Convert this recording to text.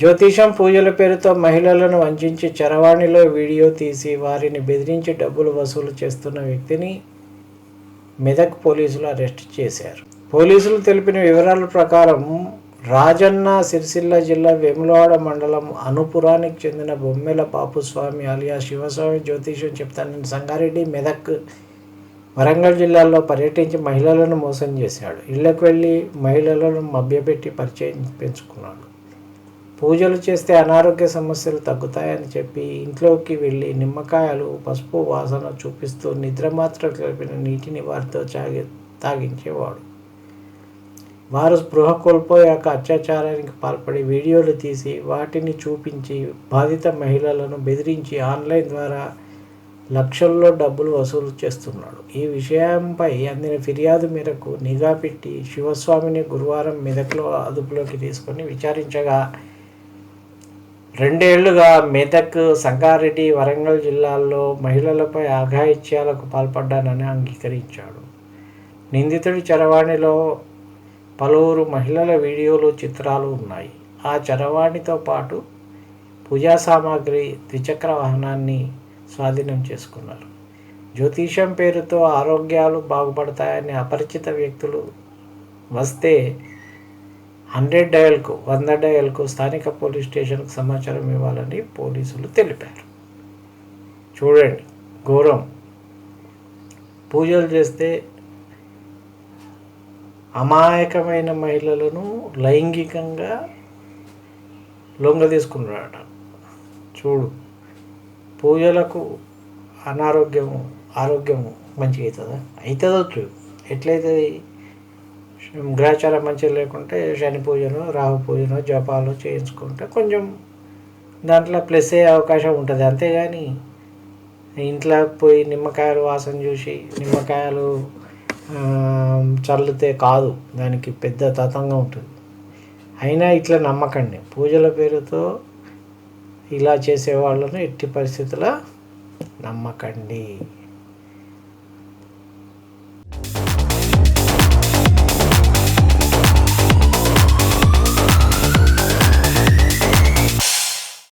జ్యోతిషం పూజల పేరుతో మహిళలను వంచించి చరవాణిలో వీడియో తీసి వారిని బెదిరించి డబ్బులు వసూలు చేస్తున్న వ్యక్తిని మెదక్ పోలీసులు అరెస్ట్ చేశారు. పోలీసులు తెలిపిన వివరాల ప్రకారం రాజన్న సిరిసిల్ల జిల్లా వేములవాడ మండలం అనుపురానికి చెందిన బొమ్మెల బాపుస్వామి అలియా శివస్వామి జ్యోతిషం చెప్తానని సంగారెడ్డి, మెదక్, వరంగల్ జిల్లాల్లో పర్యటించి మహిళలను మోసం చేశాడు. ఇళ్లకు వెళ్ళి మహిళలను మభ్యపెట్టి పరిచయం పెంచుకున్నాడు. పూజలు చేస్తే అనారోగ్య సమస్యలు తగ్గుతాయని చెప్పి ఇంట్లోకి వెళ్ళి నిమ్మకాయలు, పసుపు వాసన చూపిస్తూ నిద్రమాత్ర కలిపిన నీటిని వారితో తాగించేవాడు. వారు స్పృహ కోల్పోయాక అత్యాచారానికి పాల్పడి వీడియోలు తీసి వాటిని చూపించి బాధిత మహిళలను బెదిరించి ఆన్లైన్ ద్వారా లక్షల్లో డబ్బులు వసూలు చేస్తున్నాడు. ఈ విషయంపై అందిన ఫిర్యాదు మేరకు నిఘా పెట్టి శివస్వామిని గురువారం మెదక్లో అదుపులోకి తీసుకొని విచారించగా 2 ఏళ్లుగా మెదక్, సంగారెడ్డి, వరంగల్ జిల్లాల్లో మహిళలపై అఘాయిత్యాలకు పాల్పడ్డానని అంగీకరించాడు. నిందితుడి చరవాణిలో పలువురు మహిళల వీడియోలు, చిత్రాలు ఉన్నాయి. ఆ చరవాణితో పాటు పూజా సామాగ్రి, ద్విచక్ర వాహనాన్ని స్వాధీనం చేసుకున్నారు. జ్యోతిషం పేరుతో ఆరోగ్యాలు బాగుపడతాయని అపరిచిత వ్యక్తులు వస్తే 100 డయల్కు స్థానిక పోలీస్ స్టేషన్కు సమాచారం ఇవ్వాలని పోలీసులు తెలిపారు. చూడండి, ఘోరం. పూజలు చేస్తే అమాయకమైన మహిళలను లైంగికంగా లొంగదీసుకున్నాడట. చూడు, పూజలకు ఆరోగ్యము మంచిగా అవుతుందా? అవుతుందో చూడు. ఎట్లయితుంది? గ్రహచారం మంచిగా లేకుంటే శని పూజను, రాహు పూజను, జపాలు చేయించుకుంటే కొంచెం దాంట్లో ప్లస్ అయ్యే అవకాశం ఉంటుంది. అంతేగాని ఇంట్లో పోయి నిమ్మకాయలు వాసన చూసి నిమ్మకాయలు చల్లితే కాదు, దానికి పెద్ద తతంగం ఉంటుంది. అయినా ఇట్లా నమ్మకండి. పూజల పేరుతో ఇలా చేసే వాళ్ళను ఎట్టి పరిస్థితుల్లో నమ్మకండి.